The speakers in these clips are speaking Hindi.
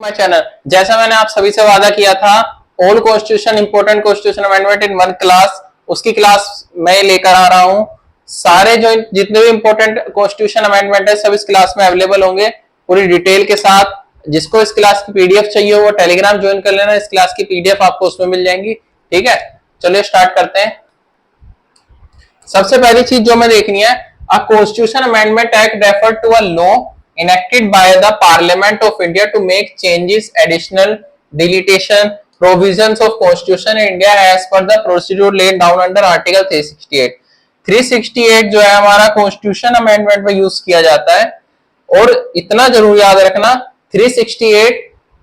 My channel. जैसा मैंने आप सभी से वादा किया था, old constitution important constitution amendment in one class, उसकी क्लास मैं लेकर आ रहा हूं। सारे जो जितने भी इंपोर्टेंट कॉन्स्टिट्यूशन अमेंडमेंट है सब इस क्लास में अवेलेबल होंगे पूरी डिटेल के साथ। जिसको इस क्लास की पीडीएफ चाहिए वो टेलीग्राम ज्वाइन कर लेना, इस क्लास की पीडीएफ आपको उसमें मिल जाएंगी। ठीक है, चलिए स्टार्ट करते हैं। सबसे पहली चीज जो हमें देखनी है, a constitution amendment act refer to a law enacted by the Parliament of India to make changes, additional, deletion, provisions of Constitution in India as per the procedure laid down under Article 368. 368 जो है हमारा कॉन्स्टिट्यूशन अमेंडमेंट में यूज किया जाता है। और इतना जरूर याद रखना, 368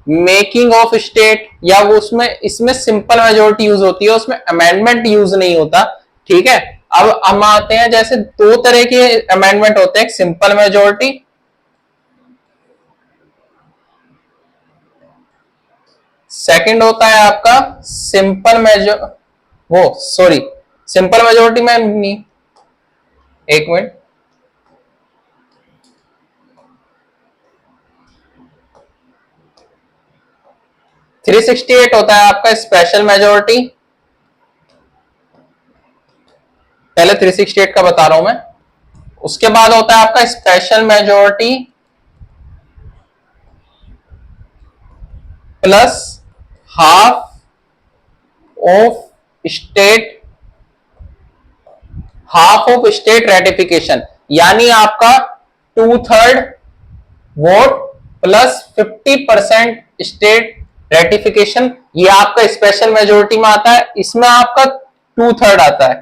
मेकिंग ऑफ स्टेट या वो उसमें इसमें सिंपल मेजोरिटी यूज होती है, उसमें अमेंडमेंट यूज नहीं होता। ठीक है, अब हम आते हैं, जैसे दो तरह के अमेंडमेंट होते हैं, सिंपल मेजोरिटी, सेकंड होता है आपका सिंपल सिंपल मेजोरिटी में नहीं, एक मिनट, थ्री 368 होता है आपका स्पेशल मेजोरिटी। पहले 368 का बता रहा हूं मैं, उसके बाद होता है आपका special majority plus half of state, half of state ratification, यानी आपका 2/3 वोट प्लस 50% स्टेट रेटिफिकेशन, ये आपका स्पेशल मेजोरिटी में आता है। इसमें आपका 2/3 आता है।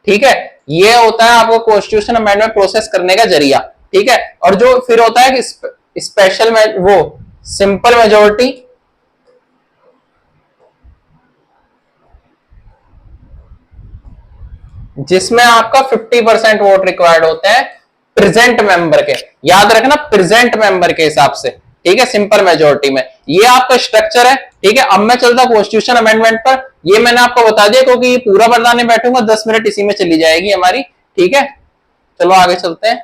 ठीक है, ये होता है आपको कॉन्स्टिट्यूशन अमेंडमेंट प्रोसेस करने का जरिया। ठीक है, और जो फिर होता है कि स्पेशल वो सिंपल मेजोरिटी, जिसमें आपका 50% वोट रिक्वायर्ड होते हैं प्रेजेंट मेंबर के, याद रखना प्रेजेंट मेंबर के हिसाब से। ठीक है, सिंपल मेजोरिटी में ये आपका स्ट्रक्चर है। ठीक है, अब मैं चलता कॉन्स्टिट्यूशन अमेंडमेंट पर। ये मैंने आपको बता दिया क्योंकि ये पूरा बताने बैठूंगा 10 मिनट इसी में चली जाएगी हमारी। ठीक है, चलो आगे चलते हैं।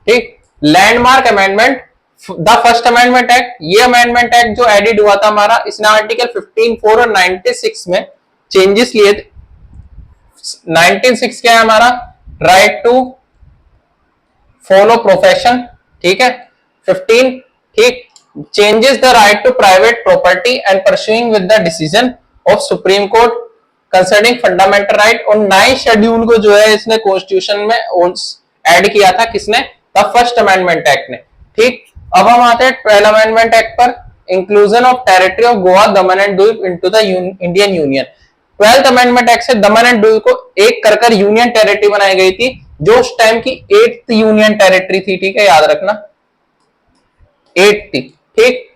ठीक, landmark amendment, the first amendment act, ये अमेंडमेंट एक्ट जो एडिड हुआ था हमारा, इसने आर्टिकल 15(4) और 96 में चेंजेस लिए थे। 96 क्या है हमारा, राइट टू फॉलो प्रोफेशन। ठीक है, 15, ठीक, changes the right to private property and pursuing with the decision of supreme court concerning fundamental right. और 9 शेड्यूल को जो है इसने कॉन्स्टिट्यूशन में ऐड किया था, किसने, द फर्स्ट अमेंडमेंट एक्ट ने। ठीक, अब हम आते हैं 12 अमेंडमेंट एक्ट पर, inclusion of territory of Goa, Daman and Diu into the Indian union. 12th amendment act से दमन एंड दीव को एक कर यूनियन टेरिटरी बनाई गई थी, जो उस टाइम की 8th यूनियन टेरिटरी थी। ठीक है, याद रखना 8 थी। ठीक,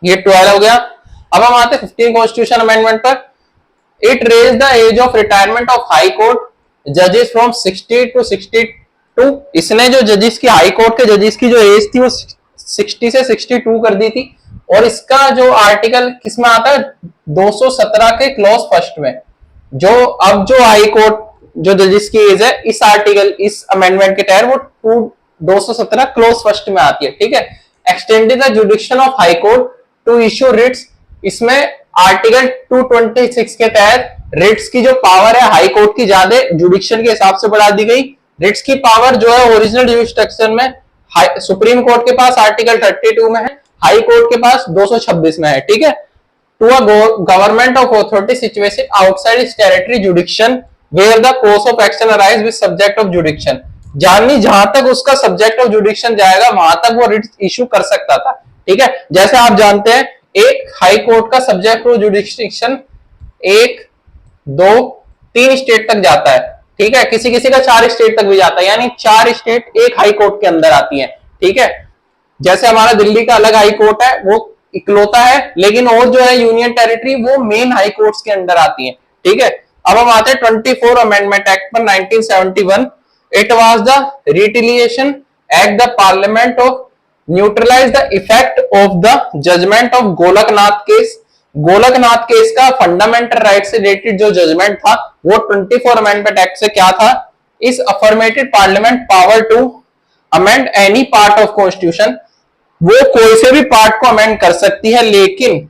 ये 12 हो गया। अब हम आते हैं 15 कॉन्स्टिट्यूशन अमेंडमेंट पर। It raise the age of retirement of high court जजेस फ्रॉम 60 to 62। इसने जो जजेस की, हाई कोर्ट के जजेस की जो एज थी वो 60 से 62 कर दी थी। और इसका जो आर्टिकल किसमें आता है, 217 के क्लॉज फर्स्ट में। जो अब जो हाई कोर्ट जो जजेस की एज है इस आर्टिकल, इस अमेंडमेंट के तहत वो 217 क्लॉज फर्स्ट में आती है। ठीक है, extended the jurisdiction of high court to issue writs, इसमें आर्टिकल 226 के तहत रिट्स की जो पावर है हाई कोर्ट की ज्यादा जुडिक्शन के हिसाब से बढ़ा दी गई। रिट्स की पावर जो है ओरिजिनल जुरिस्डिक्शन में सुप्रीम कोर्ट के पास आर्टिकल 32 में है, हाई कोर्ट के पास 226 में है। ठीक है, to a government of authority situation outside its territory jurisdiction where the course of action arise with subject of jurisdiction, यानी जहां तक उसका सब्जेक्ट ऑफ जुडिक्शन जाएगा वहां तक वो रिट इशू कर सकता था। ठीक है, जैसे आप जानते हैं एक हाई कोर्ट का सब्जेक्ट ऑफ जुडिक्शन 1, 2, 3 स्टेट तक जाता है। ठीक है, किसी किसी का 4 स्टेट तक भी जाता है, यानी 4 स्टेट एक हाई कोर्ट के अंदर आती है। ठीक है, जैसे हमारा दिल्ली का अलग हाई कोर्ट है, वो इकलौता है, लेकिन और जो है यूनियन टेरिटरी वो मेन हाई कोर्ट्स के अंदर आती है। ठीक है, अब हम आते हैं 24 अमेंडमेंट एक्ट पर 1971। It was the retaliation act, the parliament of neutralize the effect of the judgment of Golaknath case. Golaknath case का फंडामेंटल राइट से रिलेटेड जो जजमेंट था वो 24 अमेंडमेंट एक्ट से क्या था, इस affirmed parliament power to amend any part of constitution, वो कोई से भी पार्ट को अमेंड कर सकती है, लेकिन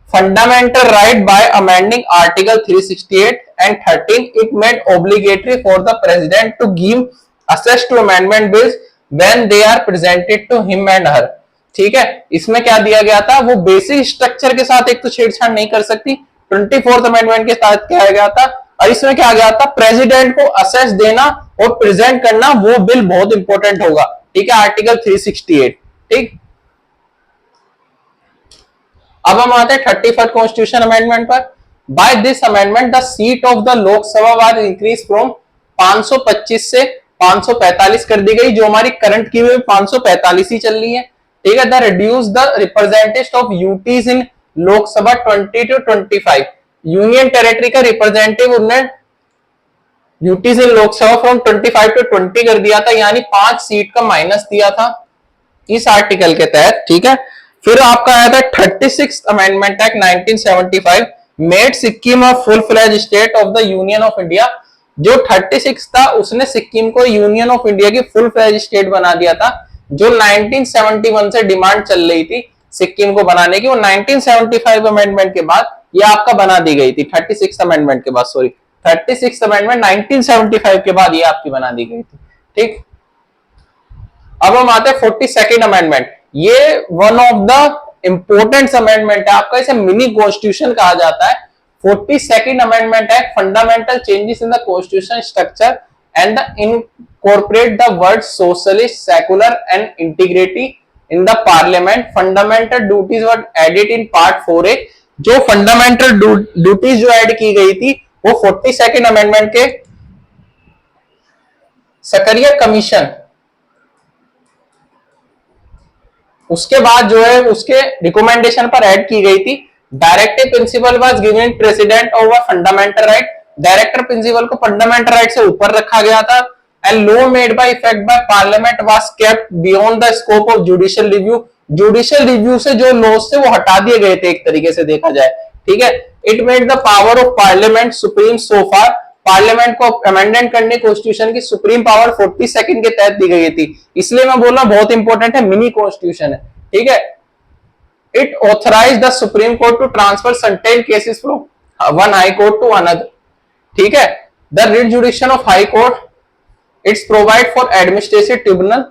fundamental right by amending article 368 and 13 it made obligatory for the president to give असेस to amendment bills when they are presented to him and her. ठीक है, इसमें क्या दिया गया था, वो बेसिक स्ट्रक्चर के साथ एक तो छेड़छाड़ नहीं कर सकती, 24th अमेंडमेंट के साथ क्या गया था, और इसमें क्या गया था, प्रेसिडेंट को असेस देना और प्रेजेंट करना, वो बिल बहुत इंपॉर्टेंट होगा। ठीक है, आर्टिकल 368। ठीक, अब हम आते हैं 31st कॉन्स्टिट्यूशन अमेंडमेंट पर। By this amendment the seat of the Lok Sabha was increase from 525 से 545 कर दी गई, जो हमारी करंट की हुई 545 ही चल रही है। ठीक है, the reduce the representative of UTs in Lok Sabha 20 to 25, union territory का रिप्रेजेंटेटिव उन्होंने UTs in Lok Sabha from 25 to 20 कर दिया था, यानी 5 सीट का माइनस दिया था इस आर्टिकल के तहत। ठीक है, फिर आपका आया था 36th amendment act 1975 made Sikkim a full fledge state of the union of India. जो 36 था उसने सिक्किम को यूनियन ऑफ इंडिया की फुल फ्लेज स्टेट बना दिया था, जो 1971 से डिमांड चल रही थी सिक्किम को बनाने की, वो 1975 अमेंडमेंट के बाद ये आपका बना दी गई थी। 36 अमेंडमेंट के बाद, सॉरी 36 अमेंडमेंट 1975 के बाद ये आपकी बना दी गई थी। ठीक, अब हम आते हैं 42nd अमेंडमेंट। ये one of the important amendment है आपका, इसे मिनी कॉन्स्टिट्यूशन कहा जाता है। 42nd अमेंडमेंट है fundamental changes in the constitution structure and the incorporate the word socialist secular and integrity in the parliament. Fundamental duties were added in part 4A। जो फंडामेंटल ड्यूटीज जो ऐड की गई थी वो 42nd अमेंडमेंट के सकरिया कमीशन, उसके बाद जो है उसके रिकमेंडेशन पर ऐड की गई थी। Directive principle was given precedent over fundamental right. Director principle को फंडामेंटल राइट से ऊपर रखा गया था। And law made by effect by parliament was kept beyond the scope of judicial review. Judicial review से जो लॉज थे वो हटा दिए गए थे एक तरीके से देखा जाए। ठीक है, it made the power of parliament supreme so far. Parliament को अमेंडमेंट करने कॉन्स्टिट्यूशन की सुप्रीम पावर 42nd के तहत दी गई थी, इसलिए मैं बोल रहा हूं बहुत इंपॉर्टेंट है, मिनी कॉन्स्टिट्यूशन है। ठीक है, it authorise the supreme court to transfer certain cases from one high court to another. ठीक है, the writ jurisdiction of high court, its provide for administrative tribunal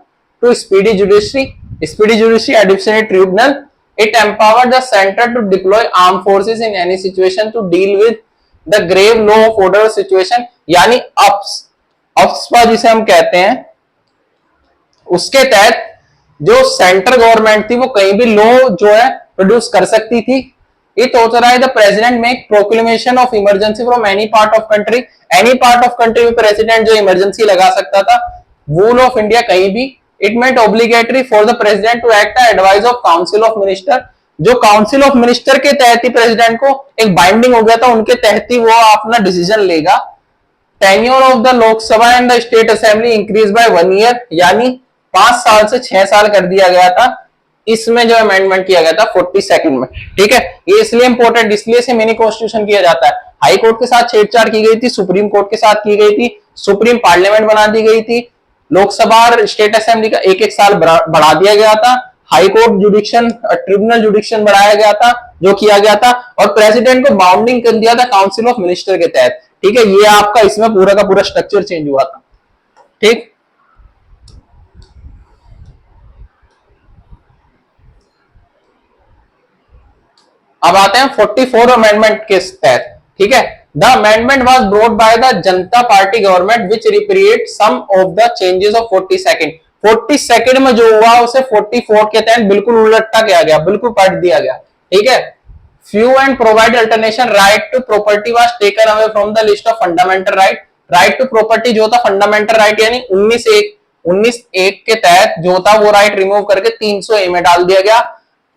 to speedy judiciary administrative tribunal. It empower the centre to deploy arm forces in any situation to deal with the grave law of order situation, यानी अप्सपा जिसे हम कहते हैं, उसके तहत जो सेंट्रल गवर्नमेंट थी वो कहीं भी लॉ जो है प्रोड्यूस कर सकती थी। It authorise the president make proclamation of emergency from any part of country. Any part of country में प्रेसिडेंट जो इमरजेंसी लगा सकता था, वूल ऑफ इंडिया कहीं भी। It made obligatory for the president to act advice of council of minister. जो काउंसिल ऑफ मिनिस्टर के तहत ही प्रेसिडेंट को एक बाइंडिंग हो गया था, उनके तहत ही वो अपना डिसीजन लेगा। Tenure of the Lok Sabha and the state assembly increase by 1 year, यानी 5 साल से 6 साल कर दिया गया था। इसमें जो अमेंडमेंट किया गया था 42nd में। ठीक है, ये इसलिए इंपॉर्टेंट, इसलिए से मिनी कॉन्स्टिट्यूशन किया जाता है। हाई कोर्ट के साथ छेड़छाड़ की गई थी, सुप्रीम कोर्ट के साथ की गई थी, सुप्रीम पार्लियामेंट बना दी गई थी, लोकसभा और स्टेट असेंबली का 1-1 साल बढ़ा दिया गया था, हाई कोर्ट जुडिक्शन ट्रिब्यूनल जुडिक्शन बढ़ाया गया था जो किया गया था, और प्रेसिडेंट को बाउंडिंग कर दिया था काउंसिल ऑफ मिनिस्टर के तहत। ठीक है, ये आपका इसमें पूरा का पूरा स्ट्रक्चर चेंज हुआ था। ठीक, अब आते हैं 44 अमेंडमेंट के तहत। ठीक है, the amendment was brought by the Janata party government which repealed some of the changes of 42nd। 42nd में जो हुआ उसे 44 के तहत बिल्कुल उलटा किया गया, बिल्कुल पलट दिया गया। ठीक है, few and provide alternation, right to property was taken away from the list of fundamental right. Right to property जो था फंडामेंटल राइट, यानी 19(1) के तहत जो था वो राइट रिमूव करके 300A में डाल दिया गया।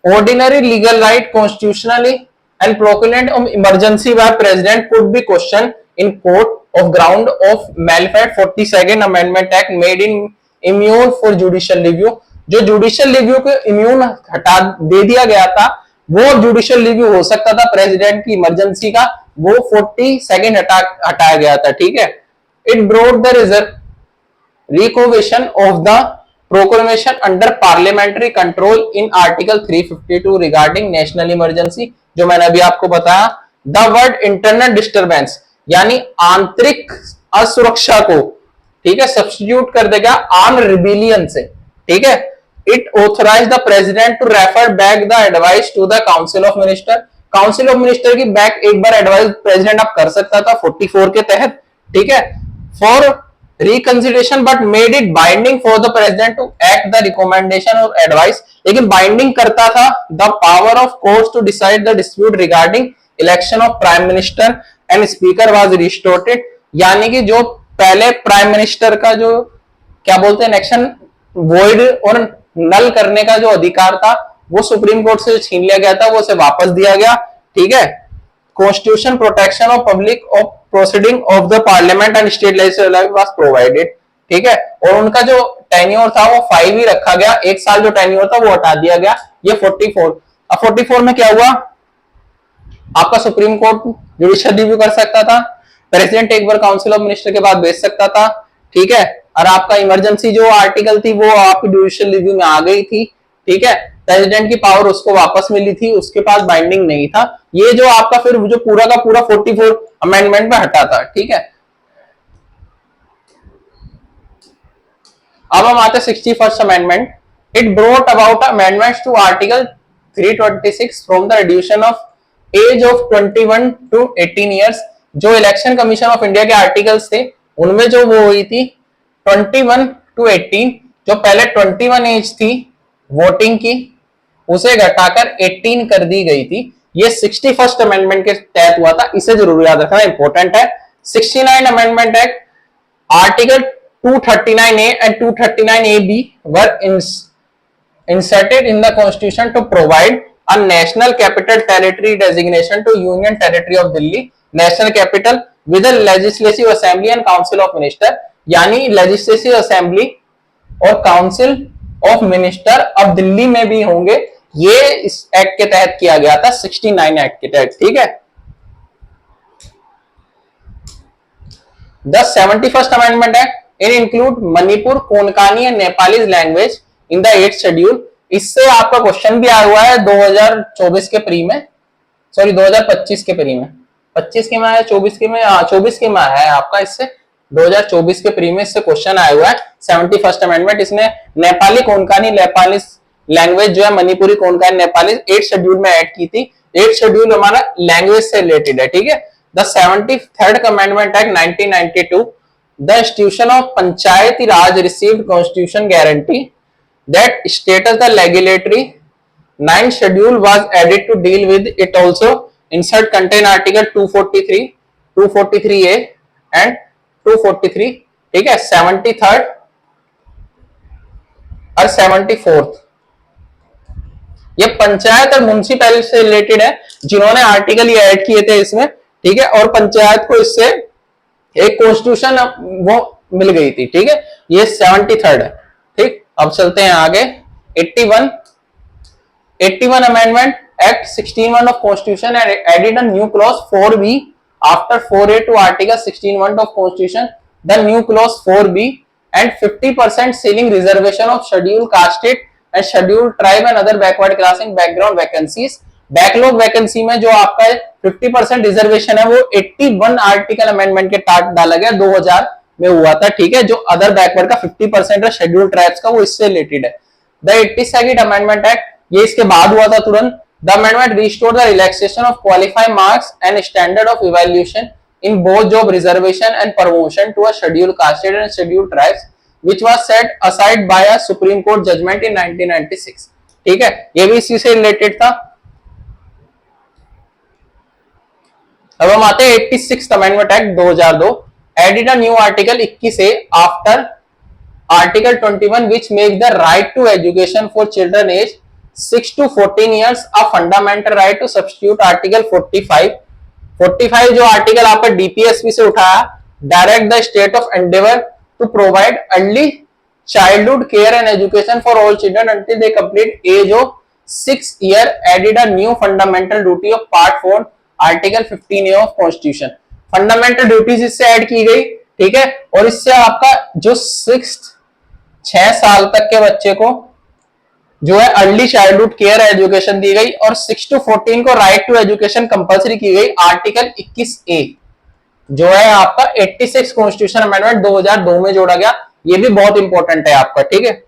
Ordinary legal right constitutionally and proclamation of emergency by president could be question in court of ground of malafide. 42nd amendment act made in immune for judicial review. जो जुडिशियल रिव्यू को इम्यून हटा दे दिया गया था, वो जुडिशियल रिव्यू हो सकता था प्रेसिडेंट की इमरजेंसी का, वो 42nd हटाया गया था। ठीक है, it brought the reserve revocation of the proclamation under parliamentary control in article 352 regarding national emergency, जो मैंने अभी आपको बताया। द वर्ड इंटरनल डिस्टर्बेंस यानी आंतरिक असुरक्षा को, ठीक है, सब्स्टिट्यूट कर देगा आर्म रिबिलियन से, ठीक है। It authorise the president to refer back the advice to the council of minister. Council of minister की बैक एक बार एडवाइस प्रेसिडेंट आप कर सकता था 44 के तहत, ठीक है, for reconsideration, but made it binding for the president to act the recommendation और एडवाइस। लेकिन बाइंडिंग करता था the power of courts to decide the dispute regarding election of prime minister and speaker was restored. यानी कि जो पहले प्राइम मिनिस्टर का जो क्या बोलते हैं इलेक्शन वॉइड और नल करने का जो अधिकार था वो सुप्रीम कोर्ट से छीन लिया गया था, वो उसे वापस दिया गया, ठीक है। Constitution protection of public of proceeding of the parliament and state legislature was provided, ठीक है। और उनका जो टेन्योर था वो 5 ही रखा गया, 1 साल जो टेन्योर था वो हटा दिया गया। ये 44। अब 44 में क्या हुआ, आपका सुप्रीम कोर्ट जुडिशियल रिव्यू कर सकता था, प्रेसिडेंट एक बार काउंसिल ऑफ मिनिस्टर के बाद भेज सकता था, ठीक है। और आपका इमरजेंसी जो आर्टिकल थी वो आपकी जुडिशियल रिव्यू में आ गई थी, ठीक है। प्रेसिडेंट की पावर उसको वापस मिली थी, उसके पास बाइंडिंग नहीं था। ये जो आपका फिर जो पूरा का पूरा 44 अमेंडमेंट में हटा था, ठीक है। अब हम आते 61st amendment. It brought about amendments to article 326 from the reduction of age of 21 to 18 years. जो इलेक्शन कमीशन ऑफ इंडिया के आर्टिकल्स थे उनमें जो वो हुई थी 21 टू 18, जो पहले 21 एज थी वोटिंग की उसे घटाकर 18 कर दी गई थी। ये 61st अमेंडमेंट के तहत हुआ था, इसे जरूर याद रखना, इंपॉर्टेंट है। 69 amendment act article 239A and 239AB were inserted in the constitution to provide a national capital territory designation to Union Territory of Delhi, national capital with a legislative assembly and council of minister। यानी लेजिस्लेटिव असेंबली और काउंसिल ऑफ मिनिस्टर अब दिल्ली में भी होंगे, ये इस एक्ट के तहत किया गया था, 69 एक्ट के तहत, ठीक है। The 71st Amendment Act it include Manipur, Konkani and Nepali language in the 8th schedule. इससे आपका क्वेश्चन भी आया हुआ है 2024 के प्री में, सॉरी 2025 के प्री में, 25 के में आया, 24 के में, 24 के में आया है आपका, इससे 2024 के प्री में इससे क्वेश्चन आया हुआ है। 71st अमेंडमेंट, इसने नेपाली, कोंकणी, नेपाली लैंग्वेज जो है मणिपुरी, कोंकणी, नेपाली 8th शेड्यूल में ऐड की थी। 8th शेड्यूल हमारा लैंग्वेज से रिलेटेड है, ठीक है। The 73rd amendment act 1992, the institution of Panchayati Raj received constitution guarantee that status the regulatory 9th schedule was added to deal with it also insert contain article 243, 243A and 243, ठीक है। 73rd और 74th ये पंचायत और म्युनिसिपैलिटी से रिलेटेड है, जिन्होंने आर्टिकल ये ऐड किए थे इसमें, ठीक है। और पंचायत को इससे एक कॉन्स्टिट्यूशन वो मिल गई थी, ठीक है। ये 73rd है, ठीक। अब चलते हैं आगे 81 amendment act 16(1) of constitution added a new clause 4B after 4A to article 16(1) of constitution. The new clause 4B and 50% ceiling reservation of schedule casted and schedule tribe and other backward class in background vacancies. Backlog vacancy में जो आपका 50% रिजर्वेशन है वो 81 आर्टिकल अमेंडमेंट के तहत डाला गया, 2000 में हुआ था, ठीक है। जो अदर बैकवर्ड का 50% है शेड्यूल ट्राइब्स का, वो इससे रिलेटेड है। द 82nd अमेंडमेंट एक्ट, ये इसके बाद हुआ था तुरंत। The amendment restore the relaxation of qualifying marks and standard of evaluation in both job reservation and promotion to a schedule casted and schedule tribes which was set aside by a Supreme Court judgment in 1996, ठीक है। ये भी इसी से रिलेटेड था। अब हम आते हैं 86th amendment act 2002 added a new article 21A after article 21 which make the right to education for children age 6 to 14 years a fundamental right to substitute article 45 जो आर्टिकल आपका डीपीएसपी से उठाया, direct the state of Endeavour to provide early childhood care and education for all children until they complete age of 6 year, added a new fundamental duty of part 4 article 15A of constitution। fundamental duties इससे ऐड की गई, ठीक है। और इससे आपका जो 6th 6 साल तक के बच्चे को जो है अर्ली चाइल्डहुड केयर एजुकेशन दी गई और 6 to 14 को राइट टू एजुकेशन कंपलसरी की गई आर्टिकल 21A जो है आपका 86 कॉन्स्टिट्यूशन अमेंडमेंट 2002 में जोड़ा गया। ये भी बहुत इंपॉर्टेंट है आपका, ठीक है।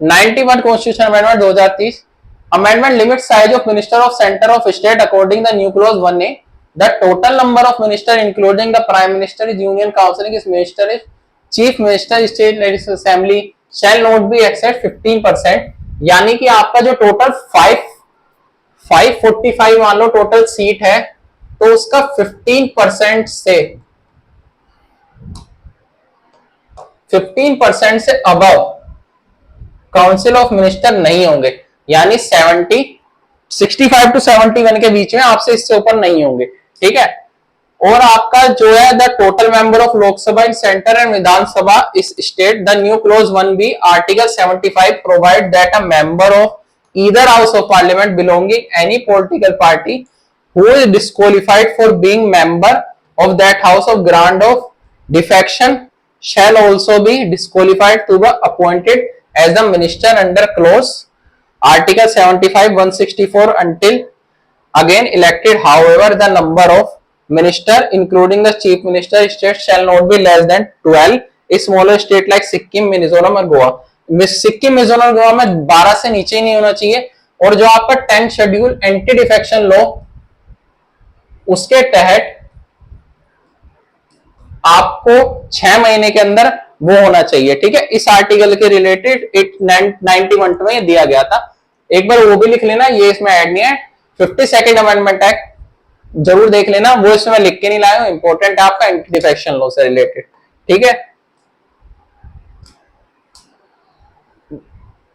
91 constitution amendment 2030 amendment limit size of minister of centre of state according the new clause 1A the total number of minister including the prime minister is union council is minister is chief minister state legislative assembly shall not be accessed 15%। यानी कि आपका जो टोटल 545 मान लो टोटल सीट है तो उसका 15% से अबव काउंसिल ऑफ मिनिस्टर नहीं होंगे, यानी 65 to 71 के बीच में, आपसे इससे ऊपर नहीं होंगे, ठीक है। और आपका जो है the total member of Lok Sabha in centre and Vidhan Sabha is state the new clause 1B article 75 provide that a member of either house of parliament belonging any political party who is disqualified for being member of that house of ground of defection shall also be disqualified to be appointed as the minister under clause article 75 164 until again elected. However, the number of minister including the chief minister state shall not be less than 12. smaller state like Sikkim, Mizoram और गोवा, सिक्किम मिजोरम और गोवा में 12 से नीचे ही नहीं होना चाहिए। और जो आपका 10th schedule anti defection law उसके तहत आपको 6 महीने के अंदर वो होना चाहिए, ठीक है। इस आर्टिकल के रिलेटेड 91 में ये दिया गया था, एक बार वो भी लिख लेना, ये इसमें ऐड नहीं है। 52nd अमेंडमेंट एक्ट जरूर देख लेना, वो इसमें लिख के नहीं लाया हूं, इंपॉर्टेंट है आपका एंटी डिफेक्शन लॉ से रिलेटेड, ठीक है।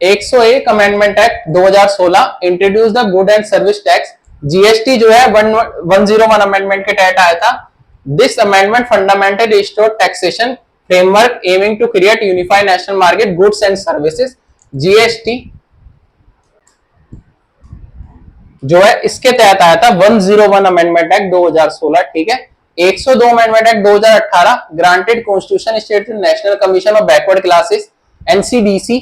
101 amendment act 2016 introduce the good and service tax, GST जो है 101 अमेंडमेंट के तहत आया था। This amendment fundamentally restored taxation framework aiming to create unified national market goods and services GST जो है इसके तहत आया था 101 अमेंडमेंट एक्ट 2016, ठीक है। 102 amendment act 2018 granted constitution state national commission of backward classes NCDC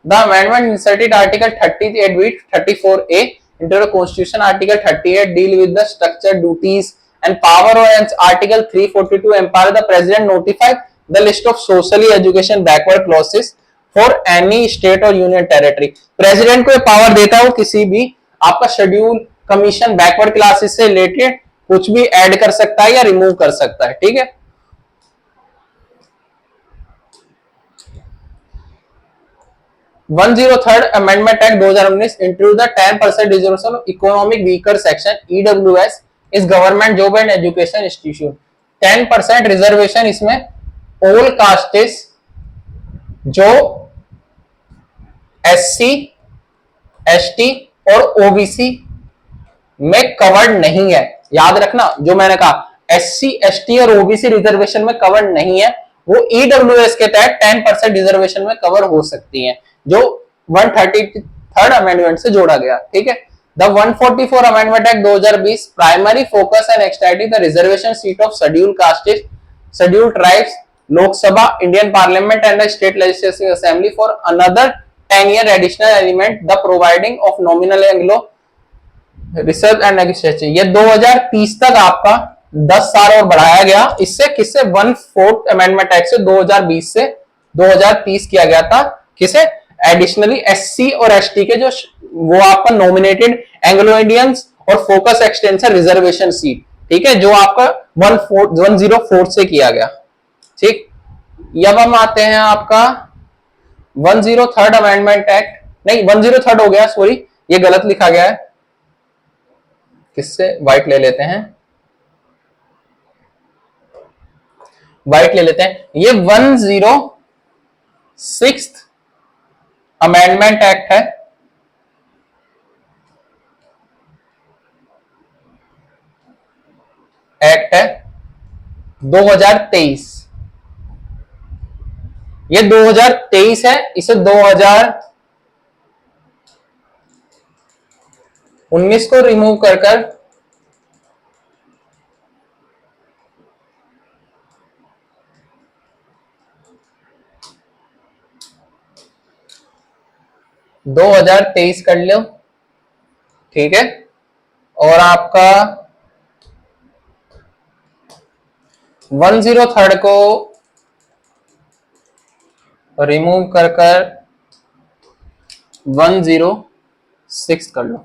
the amendment inserted article 34A into the constitution article 38 deal with the structure duties and power of article 342 empower the president notify the list of socially education backward classes for any state or union territory। President को पावर देता है वो किसी भी आपका शेड्यूल कमीशन बैकवर्ड क्लासेस से रिलेटेड कुछ भी ऐड कर सकता है या रिमूव कर सकता है, ठीक है। Third amendment act 2019 introduce the 10% reservation of economic weaker section EWS is government job and education institute. 10% reservation इसमें ऑल कास्टेस जो एससी एसटी और ओबीसी में कवर्ड नहीं है, याद रखना जो मैंने कहा एससी एसटी और ओबीसी रिजर्वेशन में कवर्ड नहीं है, वो ईडब्ल्यूएस के तहत 10% रिजर्वेशन में कवर हो सकती हैं, जो 133rd अमेंडमेंट से जोड़ा गया, ठीक है। The 144 Amendment Act 2020 primary focus on extending the reservation seat of scheduled castes, scheduled tribes, Lok Sabha, Indian Parliament and the State Legislative Assembly for another 10-year additional element, the providing of nominal Anglo reserve and legislature। ये 2030 तक आपका 10 साल और बढ़ाया गया, इससे किससे 1/4 Amendment Act से 2020 से 2030 किया गया था, किसे एडिशनली एससी और एसटी के जो वो आपका नॉमिनेटेड एंग्लो इंडियंस और फोकस एक्सटेंशन रिजर्वेशन सीट, ठीक है, जो आपका 104 से किया गया, ठीक। अब हम आते हैं आपका 103rd अमेंडमेंट एक्ट, नहीं 103rd हो गया, सॉरी ये गलत लिखा गया है, किससे व्हाइट ले लेते हैं, व्हाइट ले लेते हैं। ये 106th अमेंडमेंट एक्ट है, एक्ट है 2023, ये 2023 है, इसे 2019 को रिमूव कर कर 2023 2023 कर लो, ठीक है। और आपका 103 को रिमूव कर कर 106 कर लो,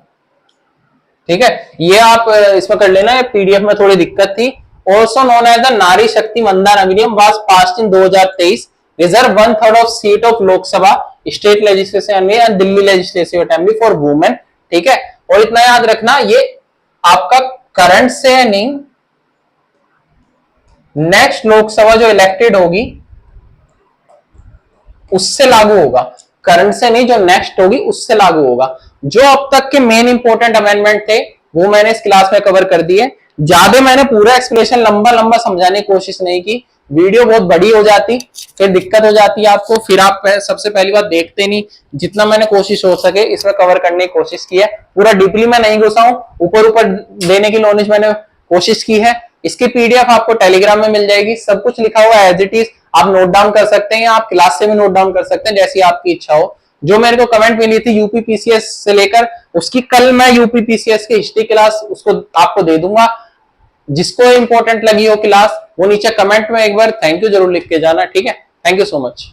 ठीक है। ये आप इसमें कर लेना, पीडीएफ में थोड़ी दिक्कत थी। ऑल्सो नोन एज द नारी शक्ति मंदान अधिनियम was passed in 2023, reserve 1/3 of seat of Lok Sabha, state legislation and Delhi legislative assembly for women, ठीक है। और इतना याद रखना, ये आपका करंट से है नहीं, नेक्स्ट लोकसभा जो इलेक्टेड होगी उससे लागू होगा, करंट से नहीं, जो नेक्स्ट होगी उससे लागू होगा। जो अब तक के मेन इंपॉर्टेंट अमेंडमेंट थे वो मैंने इस क्लास में कवर कर दिए। ज्यादा मैंने पूरा एक्सप्लेनेशन लंबा लंबा समझाने की कोशिश नहीं की, वीडियो बहुत बड़ी हो जाती, फिर दिक्कत हो जाती है आपको, फिर आप सबसे पहली बात देखते नहीं। जितना मैंने कोशिश हो सके इसमें कवर करने की कोशिश की है, पूरा डीपली मैं नहीं घुसा हूं, ऊपर ऊपर देने की नॉलेज मैंने कोशिश की है। इसकी पीडीएफ आपको टेलीग्राम में मिल जाएगी, सब कुछ लिखा हुआ है एज इट इज, आप नोट डाउन कर सकते हैं, आप क्लास से भी नोट डाउन कर सकते हैं, जैसी आपकी इच्छा हो। जो मेरे को कमेंट मिली थी यूपी पीसीएस से लेकर, उसकी कल मैं यूपी पीसीएस की हिस्ट्री क्लास उसको आपको दे दूंगा। जिसको इंपॉर्टेंट लगी हो क्लास वो नीचे कमेंट में एक बार थैंक यू जरूर लिख के जाना, ठीक है। Thank you so much.